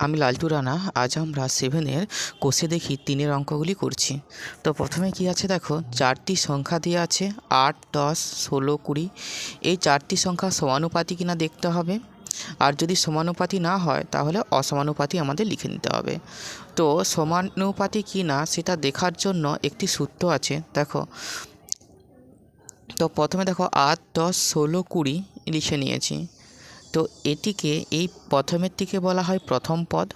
আমি লালটু রানা। আজ আমরা 7-এর কোষে দেখি 3-এর অঙ্কগুলি করছি। তো প্রথমে কি আছে দেখো, 4টি সংখ্যা দেওয়া আছে 8, 10, 16, 20। এই 4টি সংখ্যা সমানুপাতি কিনা দেখতে হবে, আর যদি সমানুপাতি না হয় তাহলে অসমানুপাতি আমাদের লিখে নিতে হবে। তো সমানুপাতি কিনা সেটা দেখার জন্য একটি সূত্র আছে দেখো। তো প্রথমে দেখো 8, 10, 16, 20 লিখে নিয়েছি। তো এটিকে এই প্রথমের দিকে বলা হয় প্রথম পদ,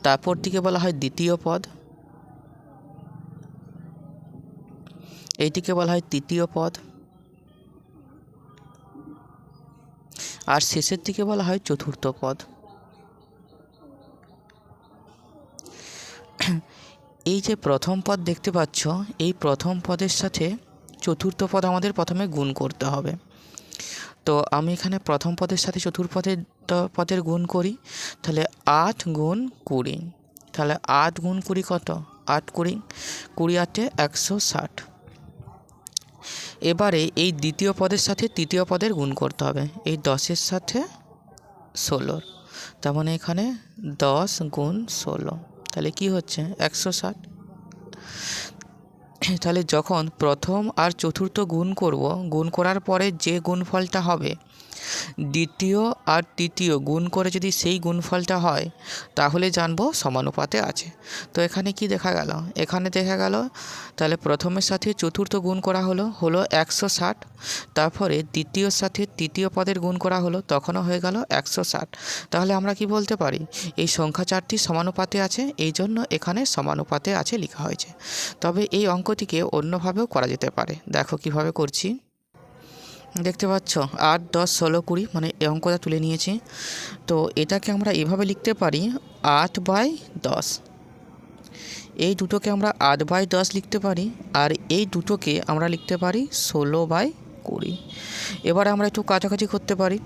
তারপর দিকে বলা হয় দ্বিতীয় পদ, এইটিকে বলা হয় তৃতীয় পদ, আর শেষের দিকে বলা হয় চতুর্থ পদ। এই যে প্রথম পদ দেখতে পাচ্ছ, এই প্রথম পদের সাথে চতুর্থ পদ আমাদের প্রথমে গুণ করতে হবে। তো আমি এখানে প্রথম পদের সাথে চতুর্থ পদের গুণ করি। তাহলে 8 গুণ 20, তাহলে 8 গুণ 20 কত? 8 20, 20 8 160। এবারে এই দ্বিতীয় পদের সাথে তৃতীয় পদের গুণ করতে হবে, এই 10-এর সাথে 16। তার মানে এখানে 10 গুণ 16, তাহলে কি হচ্ছে? 160। তাহলে যখন প্রথম আর চতুর্থ গুণ করব, গুণ করার পরে যে গুণফলটা হবে, দ্বিতীয় আর তৃতীয় গুণ করে যদি সেই গুণফলটা হয় তাহলে জানবো সমানুপাতে আছে। তো এখানে কি দেখা গেল? এখানে দেখা গেল তাহলে প্রথমের সাথে চতুর্থ গুণ করা হলো 160, তারপরে দ্বিতীয়র সাথে তৃতীয় পদের গুণ করা হলো, তখনও হয়ে গেল 160। তাহলে আমরা কি বলতে পারি? এই সংখ্যা 4টি সমানুপাতে আছে, এই জন্য এখানে সমানুপাতে আছে লেখা হয়েছে। তবে এই অঙ্কটিকে অন্যভাবেও করা যেতে পারে। দেখো কিভাবে করছি। দেখতে পাচ্ছ 8, 10, 16, 20, মানে এই অঙ্কটা তুলে নিয়েছি। তো এটাকে আমরা এভাবে লিখতে পারি 8/10। এই দুটোকে আমরা 8/10 লিখতে পারি, আর এই দুটোকে আমরা লিখতে পারি 16/20। এবার আমরা একটু কাছাকাছি করতে পারি।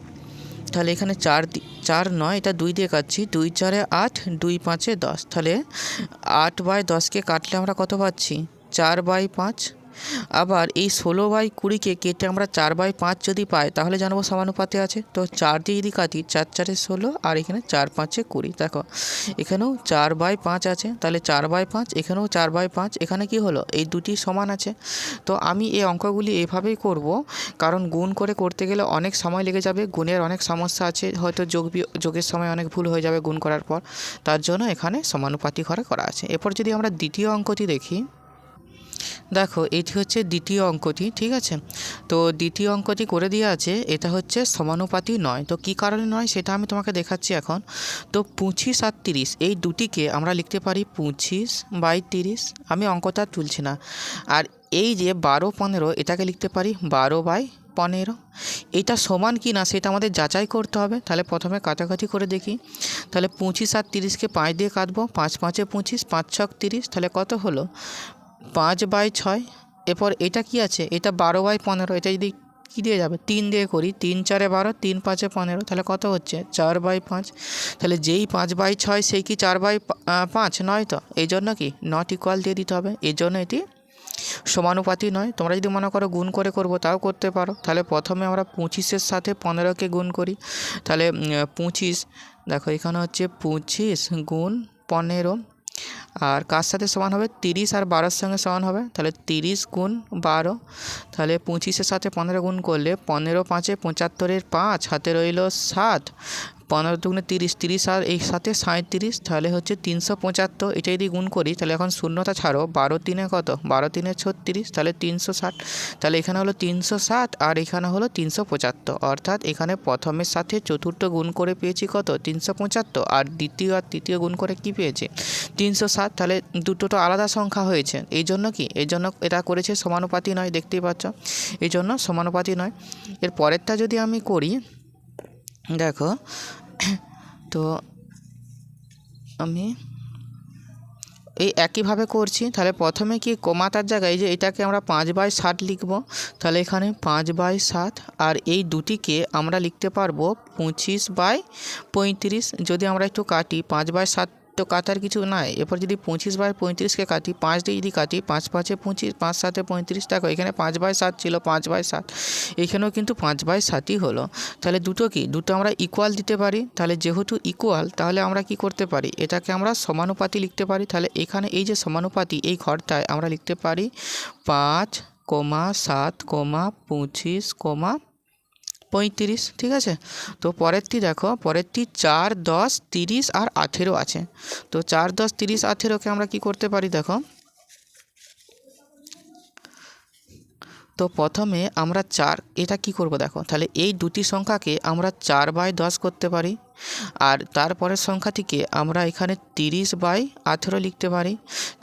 তাহলে এখানে 4 নয়, এটা 2 দিয়ে কাটছি, 2 4 8, 2 5 10। তাহলে 8/10কে কাটলে আমরা কত পাচ্ছি? 4/5। আবার এই 16/20কে কেটে আমরা 4/5 যদি পাই তাহলে জানবো সমানুপাতে আছে। তো 4 দিয়ে যদি কাটি, 4 4 16, আর এখানে 4 5 20। দেখো এখানেও 4/5 আছে, তাহলে 4/5, এখানেও 4/5। এখানে কি হলো? এই দুটি সমান আছে। তো আমি এই অঙ্কগুলি এভাবেই করব, কারণ গুণ করে করতে গেলে অনেক সময় লেগে যাবে, গুণের অনেক সমস্যা আছে, হয়তো যোগের সময় অনেক ভুল হয়ে যাবে গুণ করার পর। তার জন্য এখানে সমানুপাতি ঘরে করা আছে। এরপর যদি আমরা দ্বিতীয় অঙ্কটি দেখি, দেখো এটি হচ্ছে দ্বিতীয় অঙ্কটি, ঠিক আছে। তো দ্বিতীয় অঙ্কটি করে দিয়ে আছে, এটা হচ্ছে সমানুপাতি নয়। তো কী কারণে নয় সেটা আমি তোমাকে দেখাচ্ছি এখন। তো 25 আর 30 এই দুটিকে আমরা লিখতে পারি 25/30। আমি অঙ্কটা তুলছি না। আর এই যে 12, 15 এটাকে লিখতে পারি 12/15। এটা সমান কি না সেটা আমাদের যাচাই করতে হবে। তাহলে প্রথমে কাটাকাটি করে দেখি। তাহলে 25 আর 30কে 5 দিয়ে কাটবো, 5 5 25, 5 6 30, তাহলে কত হলো? 5/6। এরপর এটা কি আছে? এটা 12/15। এটা যদি কী দিয়ে যাবে? 3 দিয়ে করি, 3 4 12, 3 5 15, তাহলে কত হচ্ছে? 4/5। তাহলে যেই 5/6 সেই কি 4/5 নয়? তো এই জন্য কি নট ইকুয়াল দিয়ে দিতে হবে, এই জন্য এটি সমানুপাতি নয়। তোমরা যদি মনে করো গুণ করে করবো তাও করতে পারো। তাহলে প্রথমে আমরা 25-এর সাথে 15কে গুণ করি। তাহলে 25, দেখো এখানে হচ্ছে 25 গুণ 15, আর কার সাথে সমান হবে? 30 আর 12-এর সঙ্গে সমান হবে। তাহলে 30 গুণ 12। তাহলে 25-এর সাথে 15 গুণ করলে 15 5 75, 5 হাতে রইল 7, 15 দুগুণে 30, 30 আর এই সাথে 37, তাহলে হচ্ছে 375। এটা যদি গুণ করি তাহলে এখন শূন্যটা ছাড়ো, 12 3 কত? 12 3 36, তাহলে 360। তাহলে এখানে হলো 360 আর এখানে হলো 375। অর্থাৎ এখানে প্রথমের সাথে চতুর্থ গুণ করে পেয়েছি কত? 375, আর দ্বিতীয় আর তৃতীয় গুণ করে কি পেয়েছি? 360। তাহলে দুটো তো আলাদা সংখ্যা হয়েছে, এই জন্য কি? এই জন্য এটা করেছে সমানুপাতি নয়, দেখতেই পাচ্ছ, এই জন্য সমানুপাতি নয়। এর পরেরটা যদি আমি করি, দেখো তো আমি এই একইভাবে করছি। তাহলে প্রথমে কি কমাতার জায়গায় যে এটাকে আমরা 5/7 লিখব। তাহলে এখানে 5/7, আর এই দুটিকে আমরা লিখতে পারবো 25/35। যদি আমরা একটু কাটি, 5/7 তো কাটার কিছু নাই। এরপর যদি 25/35কে কাটি, 5 দিয়ে যদি কাটি, 5 5-এ 25, 5 7-এ 35, দেখো এখানে 5/7 ছিল, 5/7, এখানেও কিন্তু 5/7ই হলো। তাহলে দুটো আমরা ইকুয়াল দিতে পারি। তাহলে যেহেতু ইকুয়াল, তাহলে আমরা কি করতে পারি, এটাকে আমরা সমানুপাতি লিখতে পারি। তাহলে এখানে এই যে সমানুপাতি, এই ঘরটায় আমরা লিখতে পারি 5, 7, 25, 35, ঠিক আছে। তো পরেরটি দেখো, পরেরটি 4, 10, 30 আর 18 আছে। তো 4, 10, 30, 18কে আমরা কি করতে পারি দেখো। তো প্রথমে আমরা 4, এটা কি করব দেখো, তাহলে এই দুটি সংখ্যাকে আমরা 4/10 করতে পারি। আর তারপরের সংখ্যাটিকে আমরা এখানে 30/18 লিখতে পারি।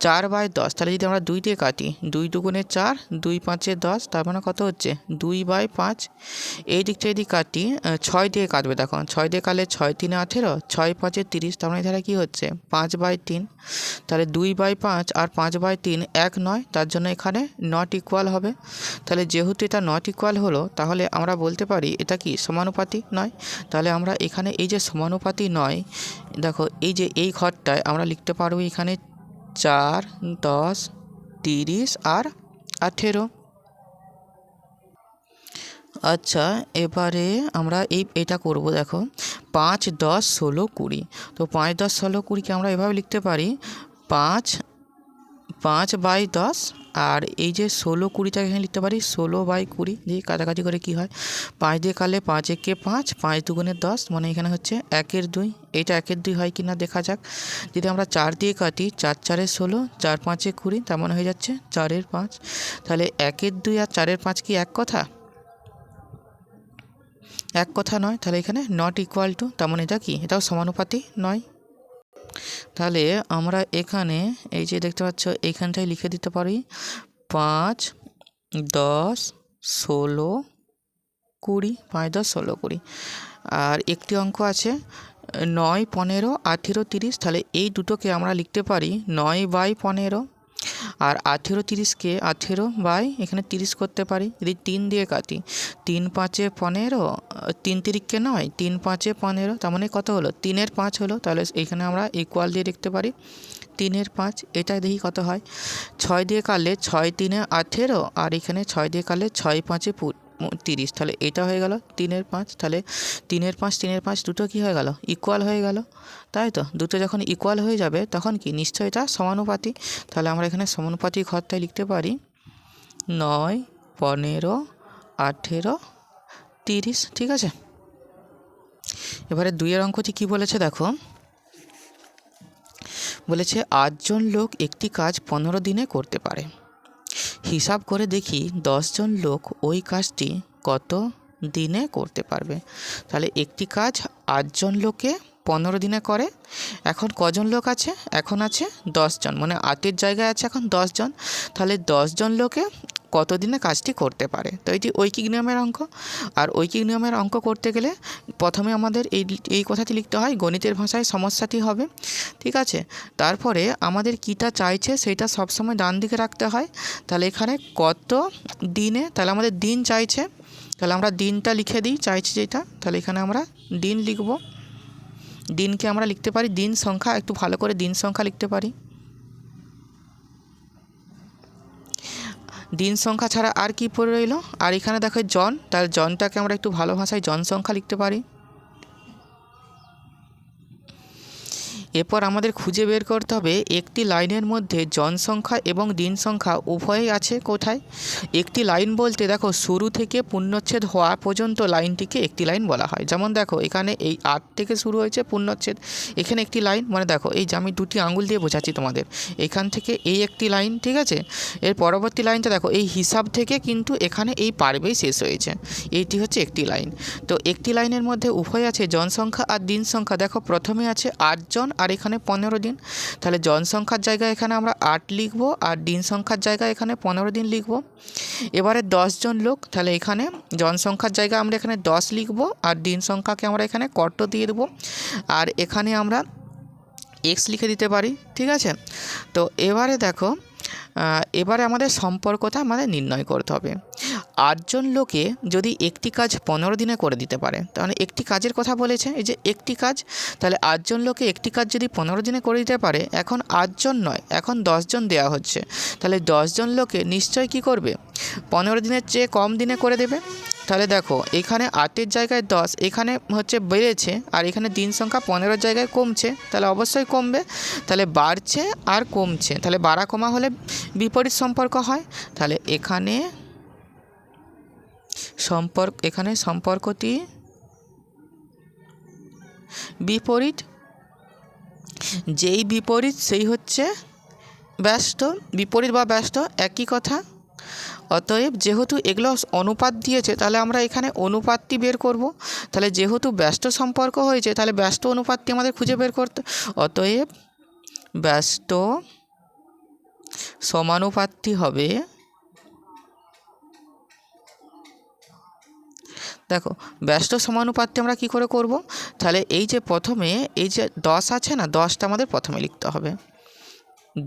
4/10, তাহলে যদি আমরা 2 দিয়ে কাটি, 2 দুগুণে 4, 2 5-এ 10, তার মানে কত হচ্ছে 2/5। এই দিকটা যদি কাটি, 6 দিয়ে কাটবে দেখো, 6 দিয়ে কাটলে 6 3-এ 18, 6 5-এ 30, তার মানে এখানে কী হচ্ছে 5/3। তাহলে 2/5 আর 5/3 এক নয়, তার জন্য এখানে নট ইকুয়াল হবে। তাহলে যেহেতু এটা নট ইকুয়াল হলো, তাহলে আমরা বলতে পারি এটা কি সমানুপাতি নয়। তাহলে আমরা এখানে এই যে সমানুপাতি নয়, দেখো এই যে এই ঘরটায় আমরা লিখতে পারবো এখানে 4, 10, 30 আর 18। আচ্ছা, এবারে আমরা এটা করব দেখো, 5, 10, 16, 20। তো 5, 10, 16, 20কে আমরা এভাবে লিখতে পারি 5/10, আর এই যে 16, 20টাকে এখানে লিখতে পারি 16/20। দিয়ে কাটাকাটি করে কি হয়, 5 দিয়ে কাটলে 5 একে 5, 5 দুগুণে 10, মানে এখানে হচ্ছে 1-এর 2। এটা 1-এর 2 হয় কি না দেখা যাক। যদি আমরা 4 দিয়ে কাটি, 4 4-এ 16, 4 5-এ 20, তার মানে হয়ে যাচ্ছে 4-এর 5। তাহলে 1-এর 2 আর 4-এর 5 কি এক কথা? এক কথা নয়। তাহলে এখানে নট ইকুয়াল টু, তার মানে এটা কি, এটাও সমানুপাতি নয়। তাহলে আমরা এখানে এই যে দেখতে পাচ্ছ, এইখানটায় লিখে দিতে পারি 5, 10, 16, 20, 5, 10, 16, 20। আর একটি অঙ্ক আছে 9, 15, 18, 30। তাহলে এই দুটোকে আমরা লিখতে পারি 9/15। আর 18, 30কে 18 এখানে 30 করতে পারি। যদি 3 দিয়ে কাটি, 3 5-এ 15, 3 তিরিককে 9, 3 5-এ 15, তার মানে কত হলো 3-এর 5 হলো। তাহলে এখানে আমরা ইকুয়াল দিয়ে লিখতে পারি 3-এর 5। এটা দেখি কত হয়, 6 দিয়ে কাটলে 6 3-এ 18, আর এখানে 6 দিয়ে কাটলে 6 5-এ 30। তাহলে এটা হয়ে গেল 3-এর 5। তাহলে 3-এর 5, 3-এর 5 দুটো কি হয়ে গেল, ইকুয়াল হয়ে গেল। তাই তো, দুটো যখন ইকুয়াল হয়ে যাবে তখন কি নিশ্চয়ই এটা সমানুপাতি। তাহলে আমরা এখানে সমানুপাতি ঘরটায় লিখতে পারি 9, 15, 18, 30, ঠিক আছে। এবারে 2-এর অঙ্কটি কি বলেছে দেখো, বলেছে 8 জন লোক একটি কাজ 15 দিনে করতে পারে। হিসাব করে দেখি 10 জন লোক ওই কাজটি কত দিনে করতে পারবে। তাহলে একটি কাজ 8 জন লোকে 15 দিনে করে। এখন কজন লোক আছে, এখন আছে 10 জন, মানে 8-এর জায়গায় আছে এখন 10 জন। তাহলে 10 জন লোকে কত দিনে কাজটি করতে পারে। তো এটি ঐকিক নিয়মের অঙ্ক। আর ঐকিক নিয়মের অঙ্ক করতে গেলে প্রথমে আমাদের এই কথাটি লিখতে হয়, গণিতের ভাষায় সমস্যাটি হবে, ঠিক আছে। তারপরে আমাদের কীটা চাইছে সেটা সবসময় ডান দিকে রাখতে হয়। তাহলে এখানে কত দিনে, তাহলে আমাদের দিন চাইছে, তাহলে আমরা দিনটা লিখে দিই চাইছি যেটা। তাহলে এখানে আমরা দিন লিখব। দিনকে আমরা লিখতে পারি দিন সংখ্যা, একটু ভালো করে দিন সংখ্যা লিখতে পারি। দিন সংখ্যা ছাড়া আর কি পড়ে রইল, আর এখানে দেখো জন, তার জনটাকে আমরা একটু ভালো ভাষায় জন সংখ্যা লিখতে পারি। এরপর আমাদের খুঁজে বের করতে হবে একটি লাইনের মধ্যে জন সংখ্যা এবং দিন সংখ্যা উভয়ই আছে কোথায়। একটি লাইন বলতে দেখো শুরু থেকে পূর্ণচ্ছেদ হওয়া পর্যন্ত লাইনটিকে একটি লাইন বলা হয়। যেমন দেখো এখানে এই 8 থেকে শুরু হয়েছে পূর্ণচ্ছেদ, এখানে একটি লাইন, মানে দেখো এই যে আমি দুটি আঙুল দিয়ে বোঝাচ্ছি তোমাদের, এখান থেকে এই একটি লাইন, ঠিক আছে। এর পরবর্তী লাইনটা দেখো এই হিসাব থেকে কিন্তু এখানে এই পার্বেই শেষ হয়েছে, এইটি হচ্ছে একটি লাইন। তো একটি লাইনের মধ্যে উভয় আছে জনসংখ্যা আর দিন সংখ্যা। দেখো প্রথমে আছে 8 জন আর এখানে 15 দিন। তাহলে জনসংখ্যার জায়গায় এখানে আমরা 8 লিখব, আর দিন সংখ্যার জায়গায় এখানে 15 দিন লিখব। এবারে 10 জন লোক, তাহলে এখানে জনসংখ্যার জায়গায় আমরা এখানে 10 লিখব, আর দিন সংখ্যাকে আমরা এখানে কত দিয়ে দেবো, আর এখানে আমরা x লিখে দিতে পারি, ঠিক আছে। তো এবারে দেখো এবারে আমাদের সম্পর্কটা আমাদের নির্ণয় করতে হবে। 8 জন লোকে যদি একটি কাজ 15 দিনে করে দিতে পারে, তাহলে একটি কাজের কথা বলেছে, এই যে একটি কাজ, তাহলে 8 জন লোকে একটি কাজ যদি 15 দিনে করে দিতে পারে, এখন 8 জন নয়, এখন 10 জন দেওয়া হচ্ছে, তাহলে 10 জন লোকে নিশ্চয়ই কী করবে, 15 দিনের চেয়ে কম দিনে করে দেবে। তাহলে দেখো এখানে 8-এর জায়গায় 10, এখানে হচ্ছে বেড়েছে, আর এখানে দিন সংখ্যা 15-এর জায়গায় কমছে, তাহলে অবশ্যই কমবে। তাহলে বাড়ছে আর কমছে, তাহলে বাড়া কমা হলে বিপরীত সম্পর্ক হয়। তাহলে এখানে সম্পর্কটি বিপরীত, যেই বিপরীত সেই হচ্ছে ব্যস্ত, বিপরীত বা ব্যস্ত একই কথা। অতএব যেহেতু এগুলো অনুপাত দিয়েছে, তাহলে আমরা এখানে অনুপাতটি বের করব। তাহলে যেহেতু ব্যস্ত সম্পর্ক হয়েছে, তাহলে ব্যস্ত অনুপাতটি আমাদের খুঁজে বের করতে, অতএব ব্যস্ত সমানুপাতটি হবে, দেখো ব্যস্ত সমানুপাতটি আমরা কি করে করব, তাহলে এই যে প্রথমে এই যে 10 আছে না, 10টা আমাদের প্রথমে লিখতে হবে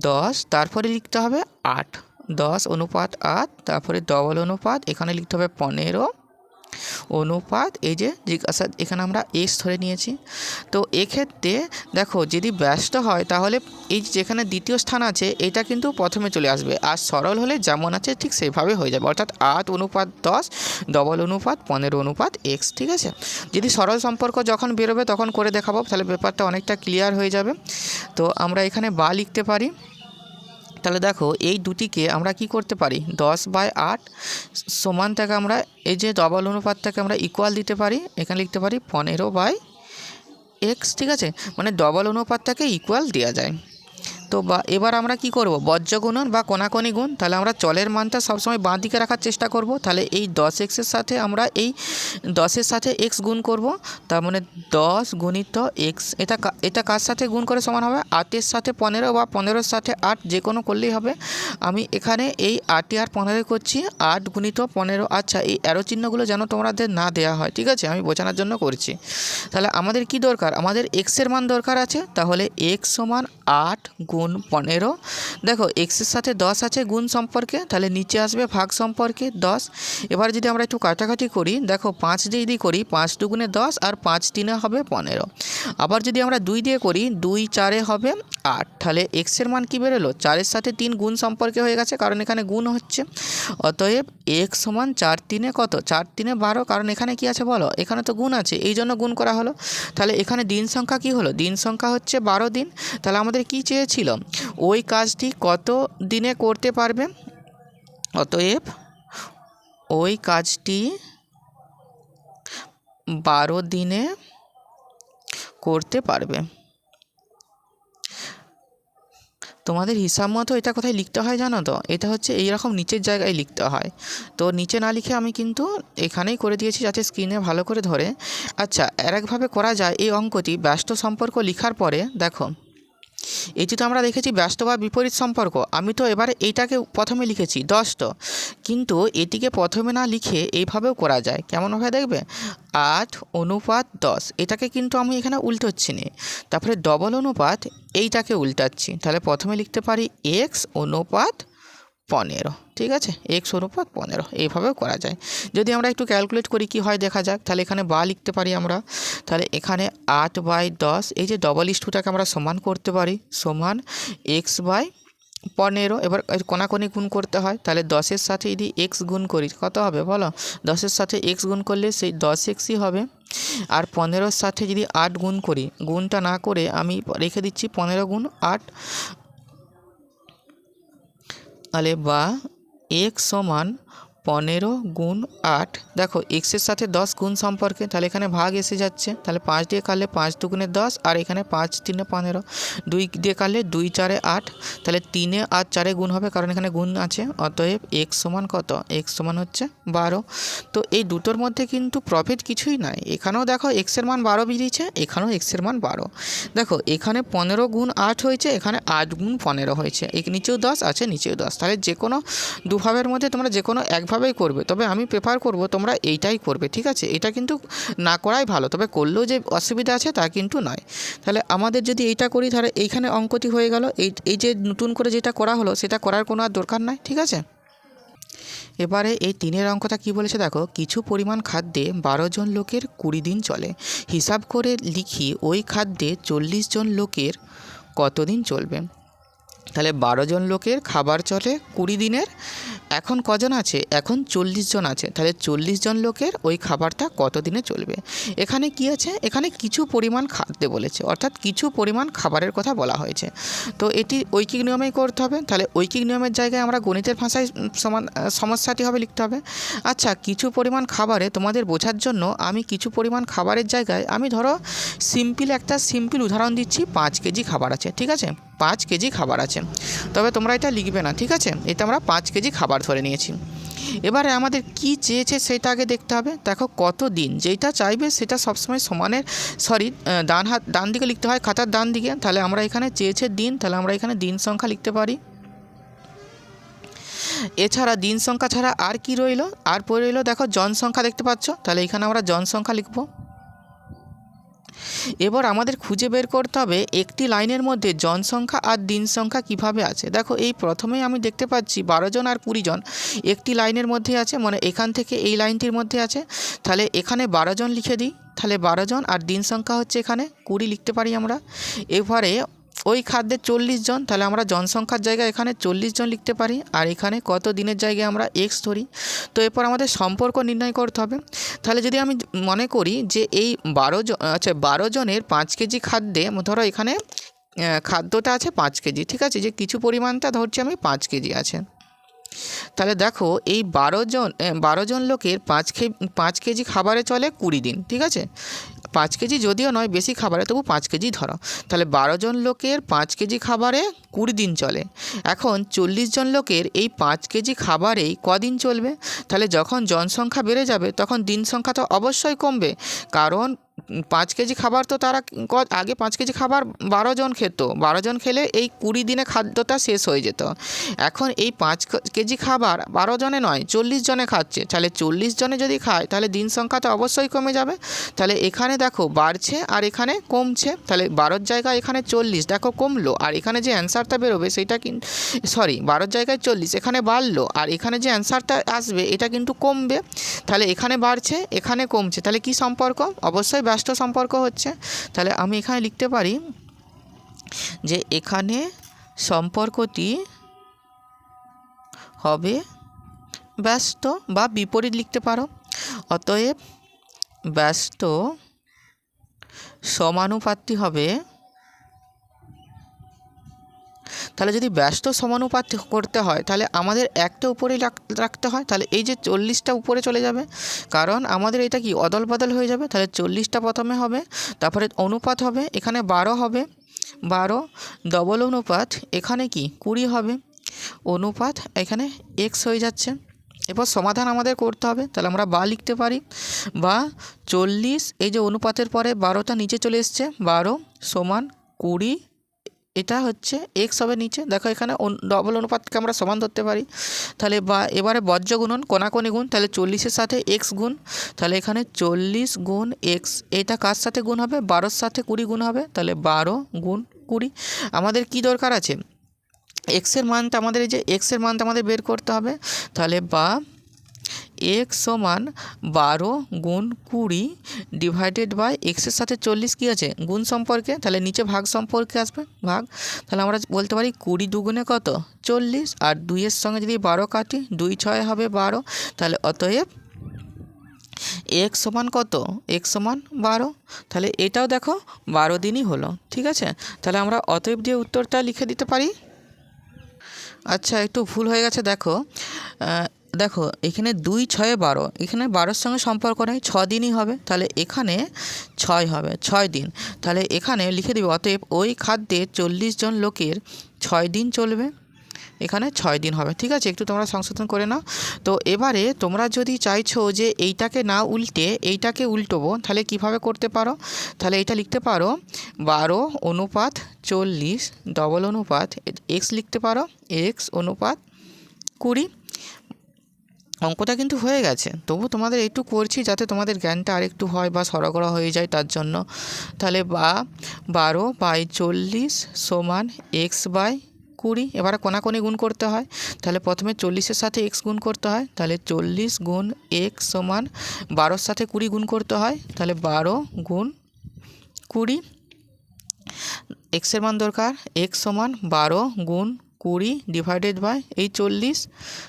10, তারপরে লিখতে হবে 8, 10 অনুপাত 8, তারপরে ডবল অনুপাত, এখানে লিখতে হবে 15 অনুপাত, এই যে জিজ্ঞাসা এখানে আমরা এস ধরে নিয়েছি। তো এক্ষেত্রে দেখো যদি ব্যস্ত হয়, তাহলে এই যেখানে দ্বিতীয় স্থান আছে এটা কিন্তু প্রথমে চলে আসবে, আর সরল হলে যেমন আছে ঠিক সেইভাবে হয়ে যাবে, অর্থাৎ 8 অনুপাত 10 ডবল অনুপাত 15 অনুপাত এক্স। ঠিক আছে, যদি সরল সম্পর্ক যখন বেরোবে তখন করে দেখাবো, তাহলে ব্যাপারটা অনেকটা ক্লিয়ার হয়ে যাবে। তো আমরা এখানে বা লিখতে পারি। তাহলে দেখো এই দুটিকে আমরা কি করতে পারি, 10/8 সমানটাকে আমরা এই যে ডবল অনুপাতটাকে আমরা ইকুয়াল দিতে পারি, এখানে লিখতে পারি 15/x। ঠিক আছে, মানে ডবল অনুপাতটাকে ইকুয়াল দেওয়া যায়। তো এবার আমরা কি করব, বজ্র গুণন বা কোনাকুনি গুণ। তাহলে আমরা চলের মানটা সবসময় বাঁ দিকে রাখার চেষ্টা করব। তাহলে এই 10xের সাথে আমরা এই 10-এর সাথে x গুণ করব, তার মানে 10 গুণিত x, এটা কার সাথে গুণ করে সমান হবে, 8-এর সাথে 15 বা 15-এর সাথে 8, যে কোনো করলেই হবে। আমি এখানে এই 8 আর 15 করছি, 8 গুণিত 15। আচ্ছা, এই অ্যারো চিহ্নগুলো যেন তোমাদের না দেওয়া হয়, ঠিক আছে, আমি বোঝানোর জন্য করছি। তাহলে আমাদের কি দরকার, আমাদের x-এর মান দরকার আছে। তাহলে x সমান 8 গুণ 15। দেখো এক্সের সাথে 10 আছে গুণ সম্পর্কে, তাহলে নিচে আসবে ভাগ সম্পর্কে 10। এবার যদি আমরা একটু কাটাকাটি করি, দেখো 5 দিয়ে যদি করি, 5 দুগুণে 10 আর 5 তিনে হবে 15। আবার যদি আমরা 2 দিয়ে করি, 2 4-এ হবে 8। তাহলে এক্সের মান কি বেরোলো, 4-এর সাথে 3 গুণ সম্পর্কে হয়ে গেছে, কারণ এখানে গুণ হচ্ছে। অতএব এক্স সমান 4 3-এ কত, 4 3-এ 12, কারণ এখানে কি আছে বলো, এখানে তো গুণ আছে, এই জন্য গুণ করা হলো। তাহলে এখানে দিন সংখ্যা কি হলো, দিন সংখ্যা হচ্ছে 12 দিন। তাহলে আমাদের কি চেয়েছিল, ওই কাজটি কত দিনে করতে পারবে, অতএব ওই কাজটি 12 দিনে করতে পারবে। তোমাদের হিসাব মতো এটা কোথায় লিখতে হয় জানো তো, এটা হচ্ছে এইরকম নিচের জায়গায় লিখতে হয়। তো নিচে না লিখে আমি কিন্তু এখানেই করে দিয়েছি যাতে স্ক্রিনে ভালো করে ধরে। আচ্ছা, আরেকভাবে করা যায় এই অঙ্কটি, ব্যস্ত সম্পর্ক লেখার পরে দেখো এটি তো আমরা দেখেছি ব্যস্ত বা বিপরীত সম্পর্ক, আমি তো এবারে এইটাকে প্রথমে লিখেছি 10, কিন্তু এটিকে প্রথমে না লিখে এইভাবেও করা যায়, কেমনভাবে দেখবে, 8 অনুপাত 10, এটাকে কিন্তু আমি এখানে উল্টোচ্ছি না, তারপরে ডবল অনুপাত এইটাকে উল্টাচ্ছি। তাহলে প্রথমে লিখতে পারি x অনুপাত 15, ঠিক আছে, x অনুপাত 15, এইভাবেও করা যায়। যদি আমরা একটু ক্যালকুলেট করি কি হয় দেখা যাক। তাহলে এখানে বা লিখতে পারি আমরা, তাহলে এখানে 8/10, এই যে ডবল ইস্টুটাকে আমরা সমান করতে পারি, সমান x/15। এবার কোনাকুনি গুণ করতে হয়, তাহলে 10-এর সাথে যদি x গুণ করি কত হবে বলো, 10-এর সাথে x গুণ করলে সেই 10xই হবে। আর 15-এর সাথে যদি 8 গুণ করি, গুণটা না করে আমি রেখে দিচ্ছি 15 গুণ 8, তাহলে বা x সমান 15 গুণ 8। দেখো এক্সের সাথে 10 গুণ সম্পর্কে, তাহলে এখানে ভাগ এসে যাচ্ছে, তাহলে 5 দিয়ে কাটলে 5 দুগুণে 10, আর এখানে 5 3-এ 15, 2 দিয়ে কাটলে 2 4-এ 8, তাহলে 3-এ আর 4-এ গুণ হবে, কারণ এখানে গুণ আছে। অতএব x সমান কত, x সমান হচ্ছে 12। তো এই দুটোর মধ্যে কিন্তু প্রফিট কিছুই নাই, এখানেও দেখো এক্সের মান 12 বেরিয়েছে, এখানেও এক্সের মান 12। দেখো এখানে 15 গুণ 8 হয়েছে, এখানে 8 গুণ 15 হয়েছে, এই নিচেও 10 আছে, নিচেও 10, তাহলে যে কোনো দুভাবের মধ্যে তোমরা যে কোনো একভাবে এভাবেই করবে, তবে আমি প্রেফার করব তোমরা এইটাই করবে, ঠিক আছে? এটা কিন্তু না করাই ভালো, তবে করলেও যে অসুবিধা আছে তা কিন্তু নয়। তাহলে আমাদের যদি এইটা করি তাহলে এইখানে অঙ্কটি হয়ে গেল। এই যে নতুন করে যেটা করা হলো সেটা করার কোনো আর দরকার নাই, ঠিক আছে? এবারে এই 3 অঙ্কটা কি বলেছে দেখো, কিছু পরিমাণ খাদ্যে 12 জন লোকের 20 দিন চলে, হিসাব করে লিখি ওই খাদ্যে 40 জন লোকের কতদিন চলবে। তাহলে 12 জন লোকের খাবার চলে 20 দিনের, এখন কজন আছে? এখন 40 জন আছে। তাহলে 40 জন লোকের ওই খাবারটা কত দিনে চলবে। এখানে কি আছে? এখানে কিছু পরিমাণ খাদ্যে বলেছে, অর্থাৎ কিছু পরিমাণ খাবারের কথা বলা হয়েছে। তো এটি ঐকিক নিয়মেই করতে হবে। তাহলে ঐকিক নিয়মের জায়গায় আমরা গণিতের ভাষায় সমস্যাটি হবে লিখতে হবে। আচ্ছা, কিছু পরিমাণ খাবারে তোমাদের বোঝার জন্য আমি কিছু পরিমাণ খাবারের জায়গায় আমি ধরো একটা সিম্পল উদাহরণ দিচ্ছি। 5 কেজি খাবার আছে, ঠিক আছে? 5 কেজি খাবার আছে, তবে তোমরা এটা লিখবে না, ঠিক আছে? এটা আমরা 5 কেজি খাবার ধরে নিয়েছি। এবারে আমাদের কি চেয়েছে সেটা আগে দেখতে হবে। দেখো কত দিন, যেটা চাইবে সেটা সবসময় সমানের ডান দিকে লিখতে হয়, খাতার ডান দিকে। তাহলে আমরা এখানে চেয়েছে দিন, তাহলে আমরা এখানে দিন সংখ্যা লিখতে পারি। এছাড়া দিন সংখ্যা ছাড়া আর কি রইল? আর পরে রইল দেখো জন সংখ্যা, দেখতে পাচ্ছ? তাহলে এখানে আমরা জন সংখ্যা লিখব। এবার আমাদের খুঁজে বের করতে হবে একটি লাইনের মধ্যে জনসংখ্যা আর দিন সংখ্যা কিভাবে আছে। দেখো এই প্রথমেই আমি দেখতে পাচ্ছি 12 জন আর 20 জন একটি লাইনের মধ্যে আছে, মানে এখান থেকে এই লাইনটির মধ্যে আছে। তাহলে এখানে 12 জন লিখে দিই, তাহলে 12 জন, আর দিন সংখ্যা হচ্ছে এখানে 20 লিখতে পারি আমরা। এবারে ওই খাদ্যে 40 জন, তাহলে আমরা জনসংখ্যার জায়গায় এখানে 40 জন লিখতে পারি, আর এখানে কত দিনের জায়গায় আমরা এক্স ধরি। তো এরপর আমাদের সম্পর্ক নির্ণয় করতে হবে। তাহলে যদি আমি মনে করি যে এই 12 জনের 5 কেজি খাদ্যে, ধরো এখানে খাদ্যটা আছে 5 কেজি, ঠিক আছে? যে কিছু পরিমাণটা ধরছি আমি 5 কেজি আছে। তাহলে দেখো এই 12 জন লোকের 5 কেজি খাবারে চলে 20 দিন, ঠিক আছে? 5 কেজি যদিও নয়, বেশি খাবারে, তবু 5 কেজি ধরো। তাহলে 12 জন লোকের 5 কেজি খাবারে 20 দিন চলে। এখন 40 জন লোকের এই 5 কেজি খাবারেই কদিন চলবে? তাহলে যখন জনসংখ্যা বেড়ে যাবে তখন দিন সংখ্যা তো অবশ্যই কমবে, কারণ 5 কেজি খাবার তো তারা আগে 5 কেজি খাবার 12 জন খেত, 12 জন খেলে এই 20 দিনে খাদ্যটা শেষ হয়ে যেত। এখন এই 5 কেজি খাবার 12 জনে নয়, 40 জনে খাচ্ছে। তাহলে 40 জনে যদি খায় তাহলে দিন সংখ্যা তো অবশ্যই কমে যাবে। তাহলে এখানে দেখো বাড়ছে আর এখানে কমছে, তাহলে 12 জায়গায় এখানে 40 দেখো কমলো, আর এখানে যে অ্যান্সারটা বেরোবে সেটা 12 জায়গায় 40 এখানে বাড়লো, আর এখানে যে অ্যান্সারটা আসবে এটা কিন্তু কমবে। তাহলে এখানে বাড়ছে এখানে কমছে, তাহলে কি সম্পর্ক? অবশ্যই ব্যস্ত সম্পর্ক হচ্ছে। তাহলে আমি এখানে লিখতে পারি যে এখানে সম্পর্কটি হবে ব্যস্ত, বা বিপরীত লিখতে পারো। অতএব ব্যস্ত সমানুপাতটি হবে, তাহলে যদি ব্যস্ত সমানুপাত করতে হয় তাহলে আমাদের একটা উপরে রাখতে হয়। তাহলে এই যে 40টা উপরে চলে যাবে, কারণ আমাদের এটা কি অদল বদল হয়ে যাবে। তাহলে 40টা প্রথমে হবে, তারপরে অনুপাত হবে, এখানে 12 হবে, 12 ডবল অনুপাত এখানে কি 20 হবে, অনুপাত এখানে এক্স হয়ে যাচ্ছে। এরপর সমাধান আমাদের করতে হবে। তাহলে আমরা বা লিখতে পারি, বা 40 এই যে অনুপাতের পরে 12টা নিচে চলে এসছে, 12 সমান 20, এটা হচ্ছে এক্স হবে নিচে। দেখো এখানে ডবল অনুপাতকে আমরা সমান ধরতে পারি। তাহলে বা এবারে বজ্র গুণন, কোনাকোনি গুণ, তাহলে 40-এর সাথে এক্স গুণ, তাহলে এখানে 40 গুণ এক্স, এটা কার সাথে গুণ হবে? 12-র সাথে 20 গুণ হবে, তাহলে 12 গুণ 20। আমাদের কি দরকার আছে? এক্সের মানটা আমাদের, এই যে এক্সের মানটা আমাদের বের করতে হবে। তাহলে বা এক্স সমান 12 গুণ 20 ডিভাইডেড বাই এক্সের সাথে 40 কী আছে? গুণ সম্পর্কে, তাহলে নিচে ভাগ সম্পর্কে আসবে ভাগ। তাহলে আমরা বলতে পারি 20 দুগুণে কত? 40, আর 2-এর সঙ্গে যদি 12 কাটি 2 6 হবে 12। তাহলে অতএব এক্স সমান কত? এক্স সমান 12। তাহলে এটাও দেখো 12 দিনই হলো, ঠিক আছে? তাহলে আমরা অতএব দিয়ে উত্তরটা লিখে দিতে পারি। আচ্ছা, একটু ভুল হয়ে গেছে, দেখো এখানে 2 6 12, এখানে 12-র সঙ্গে সম্পর্ক নেই, 6 দিনই হবে। তাহলে এখানে 6 হবে, 6 দিন। তাহলে এখানে লিখে দেবে অতএব ওই খাদ্যে 40 জন লোকের 6 দিন চলবে, এখানে 6 দিন হবে, ঠিক আছে? একটু তোমরা সংশোধন করে নাও। তো এবারে তোমরা যদি চাইছো যে এইটাকে না উল্টে এইটাকে উল্টোবো, তাহলে কিভাবে করতে পারো? তাহলে এটা লিখতে পারো 12 অনুপাত 40 ডবল অনুপাত এক্স লিখতে পারো, এক্স অনুপাত 20, অঙ্কটা কিন্তু হয়ে গেছে, তবু তোমাদের একটু করছি যাতে তোমাদের জ্ঞানটা আরেকটু হয় বা সরগড়া হয়ে যায় তার জন্য। তাহলে 12/40 সমান x/20। এবারে কোনাকুনি গুণ করতে হয়, তাহলে প্রথমে 40-এর সাথে x গুণ করতে হয়, তাহলে 40 গুণ x সমান 12-র সাথে 20 গুণ করতে হয়, তাহলে 12 গুণ 20। এক্সের মান দরকার, এক্স সমান 12 গুণ 20 ডিভাইডেড বাই এই 40,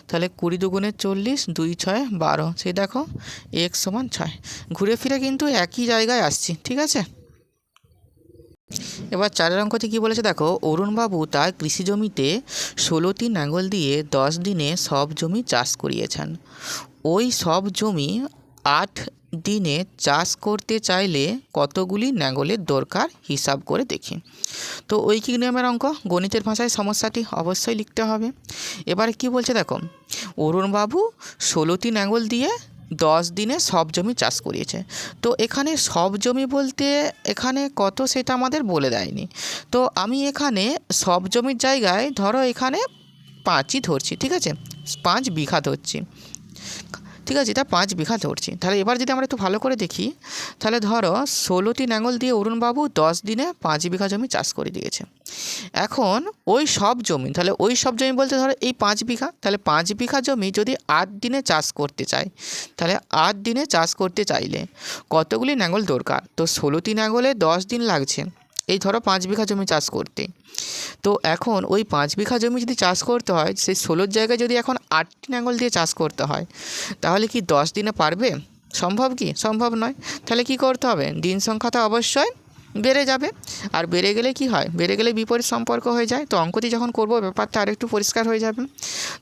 তাহলে 20 দুগুণে 40, 2 6 12। সেই দেখো এক্স সমান 6। ঘুরে ফিরে কিন্তু একই জায়গায় আসছি, ঠিক আছে। এবার 4 অঙ্কতে কী বলেছে দেখো, অরুণবাবু তার কৃষি জমিতে 16টি লাঙল দিয়ে 10 দিনে সব জমি চাষ করিয়েছেন। ওই সব জমি 8 দিনে চাষ করতে চাইলে কতগুলি লাঙলের দরকার হিসাব করে দেখি। তো ঐকিক নিয়মের অঙ্ক, গণিতের ভাষায় সমস্যাটি অবশ্যই লিখতে হবে। এবারে কি বলছে দেখো, অরুণবাবু 16টি লাঙল দিয়ে 10 দিনে সব জমি চাষ করিয়েছে। তো এখানে সব জমি বলতে এখানে কত সেটা আমাদের বলে দেয়নি। তো আমি এখানে সব জমির জায়গায় ধরো এখানে 5ই ধরছি, ঠিক আছে, 5 বিঘা ধরছি, ঠিক আছে, এটা 5 বিঘা ধরছি। তাহলে এবার যদি আমরা একটু ভালো করে দেখি, তাহলে ধরো 16টি লাঙল দিয়ে অরুণবাবু 10 দিনে 5 বিঘা জমি চাষ করে দিয়েছে। এখন ওই সব জমি, তাহলে ওই সব জমি বলতে ধরো এই 5 বিঘা, তাহলে 5 বিঘা জমি যদি 8 দিনে চাষ করতে চায়, তাহলে 8 দিনে চাষ করতে চাইলে কতগুলি লাঙল দরকার। তো 16টি লাঙলে 10 দিন লাগছে, এই ধরো 5 বিঘা জমি চাষ করতে। তো এখন ওই 5 বিঘা জমি যদি চাষ করতে হয়, সেই 16 জায়গায় যদি এখন 8টি লাঙল দিয়ে চাষ করতে হয়, তাহলে কি 10 দিনে পারবে? সম্ভব কি? সম্ভব নয়। তাহলে কি করতে হবে? দিন সংখ্যাটা অবশ্যই বেড়ে যাবে, আর বেড়ে গেলে কি হয়? বেড়ে গেলে বিপরীত সম্পর্ক হয়ে যায়। তো অঙ্কটি যখন করব ব্যাপারটা আরেকটু পরিষ্কার হয়ে যাবে।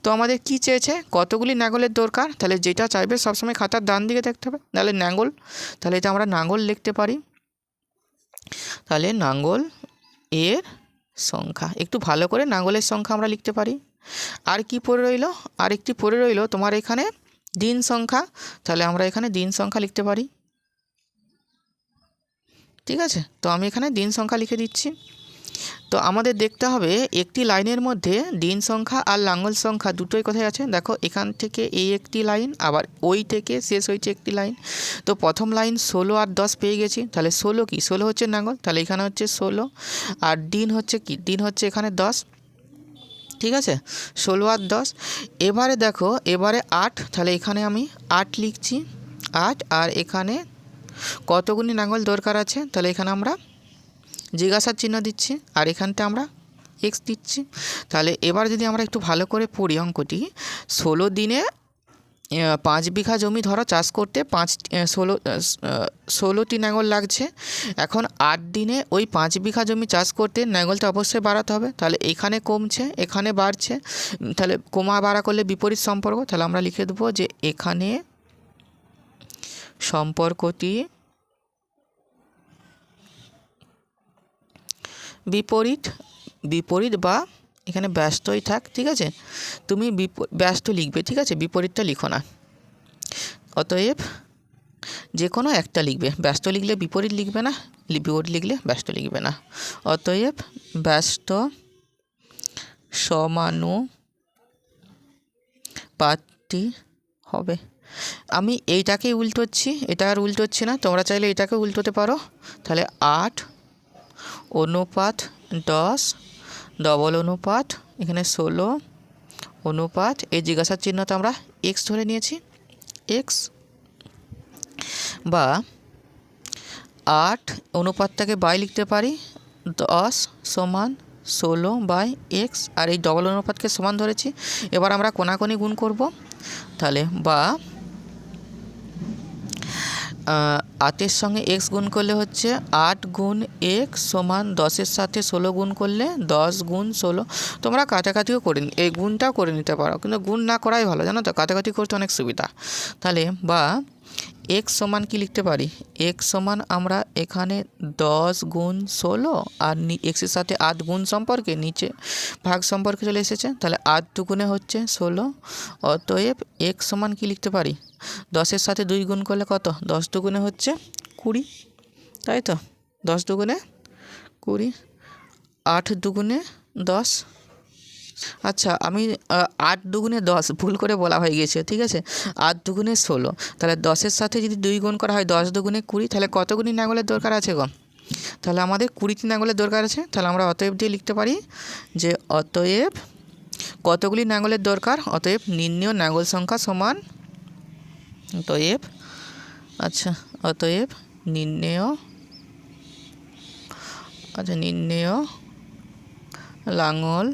তো আমাদের কি চেয়েছে? কতগুলি লাঙলের দরকার। তাহলে যেটা চাইবে সবসময় খাতার ডান দিকে দেখতে হবে, নাহলে লাঙল, তাহলে এটা আমরা লাঙল লিখতে পারি। তাহলে লাঙল এর সংখ্যা, একটু ভালো করে লাঙলের সংখ্যা আমরা লিখতে পারি। আর কি পড়ে রইল? আরেকটি পড়ে রইল তোমার এখানে দিন সংখ্যা। তাহলে আমরা এখানে দিন সংখ্যা লিখতে পারি, ঠিক আছে। তো আমি এখানে দিন সংখ্যা লিখে দিচ্ছি। তো আমাদের দেখতে হবে একটি লাইনের মধ্যে দিন সংখ্যা আর লাঙল সংখ্যা দুটোই কোথায় আছে। দেখো এখান থেকে এই একটি লাইন, আবার ওই থেকে শেষ হয়েছে একটি লাইন। তো প্রথম লাইন 16 আর 10 পেয়ে গেছি। তাহলে 16 কি? 16 হচ্ছে লাঙল, তাহলে এখানে হচ্ছে 16। আর দিন হচ্ছে কি? দিন হচ্ছে এখানে 10, ঠিক আছে, 16 আর 10। এবারে দেখো, এবারে 8, তাহলে এখানে আমি 8 লিখছি, 8। আর এখানে কতগুলি লাঙল দরকার আছে, তাহলে এখানে আমরা জিজ্ঞাসার চিহ্ন দিচ্ছি, আর এখানটা আমরা এক্স দিচ্ছি। তাহলে এবার যদি আমরা একটু ভালো করে পড়ি অঙ্কটি, 16 দিনে 5 বিঘা জমি ধরো চাষ করতে 16টি লাঙল লাগছে। এখন 8 দিনে ওই 5 বিঘা জমি চাষ করতে লাঙলটা অবশ্যই বাড়াতে হবে। তাহলে এখানে কমছে, এখানে বাড়ছে, তাহলে কমা বাড়া করলে বিপরীত সম্পর্ক। তাহলে আমরা লিখে দেবো যে এখানে সম্পর্কটি বিপরীত, বিপরীত বা এখানে ব্যস্তই থাক, ঠিক আছে, তুমি ব্যস্ত লিখবে, ঠিক আছে, বিপরীতটা লিখো না। অতএব যে কোনো একটা লিখবে, ব্যস্ত লিখলে বিপরীত লিখবে না, বিপরীত লিখলে ব্যস্ত লিখবে না। অতএব ব্যস্ত সমানুপাতি হবে। আমি এইটাকেই উল্টোচ্ছি, এটা আর উল্টোচ্ছি না, তোমরা চাইলে এটাকে উল্টোতে পারো। তাহলে 8 অনুপাত 10 ডবল অনুপাত এখানে 16 অনুপাত এই জিজ্ঞাসার চিহ্নটা আমরা এক্স ধরে নিয়েছি, এক্স, বা 8 অনুপাতটাকে বাই লিখতে পারি, 10 সমান 16/x, আর এই ডবল অনুপাতকে সমান ধরেছি। এবার আমরা কোনাকুনি গুণ করব। তাহলে বা 8-এর সঙ্গে x গুণ করলে হচ্ছে 8 গুণ x সমান 10-এর সাথে 16 গুণ করলে 10 গুণ 16। তোমরা কাটাকাটিও করে এই গুণটাও করে নিতে পারো, কিন্তু গুণ না করাই ভালো, জানো তো, কাটাকাটি করতে অনেক সুবিধা। তাহলে বা x সমান কি লিখতে পারি? x সমান আমরা এখানে 10 গুণ 16 আর এক্সের সাথে 8 গুণ সম্পর্কে নিচে ভাগ সম্পর্কে চলে এসেছে। তাহলে 8 দুগুণে হচ্ছে 16। অতএব x সমান কি লিখতে পারি? 10-এর সাথে 2 গুণ করলে কত? 10 দুগুণে হচ্ছে 20, তাই তো, 10 দুগুণে 20, 8 দুগুণে 10, আচ্ছা আমি ৮ দুগুণে 10 ভুল করে বলা হয়ে গিয়েছে, ঠিক আছে। ৮ দুগুণে 16, তাহলে 10-এর সাথে যদি 2 গুণ করা হয় 10 দুগুণে 20, তাহলে কতগুলি লাঙলের দরকার আছে গো? তাহলে আমাদের 20টি লাঙলের দরকার আছে। তাহলে আমরা অতএব দিয়ে লিখতে পারি যে অতএব কতগুলি লাঙলের দরকার, অতএব নির্ণেয় লাঙল সংখ্যা সমান অতএব অতএব নির্ণেয় লাঙল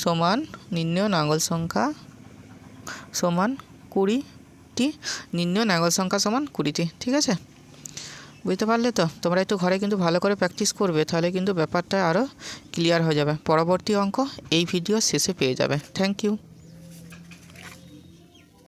সমান নির্ণেয় লাঙল সংখ্যা সমান 20টি, নির্ণেয় লাঙল সংখ্যা সমান 20টি, ঠিক আছে। বুঝতে পারলে তো? তোমরা একটু ঘরে কিন্তু ভালো করে প্র্যাকটিস করবে, তাহলে কিন্তু ব্যাপারটা আরও ক্লিয়ার হয়ে যাবে। পরবর্তী অঙ্ক এই ভিডিও শেষে পেয়ে যাবে। Thank you.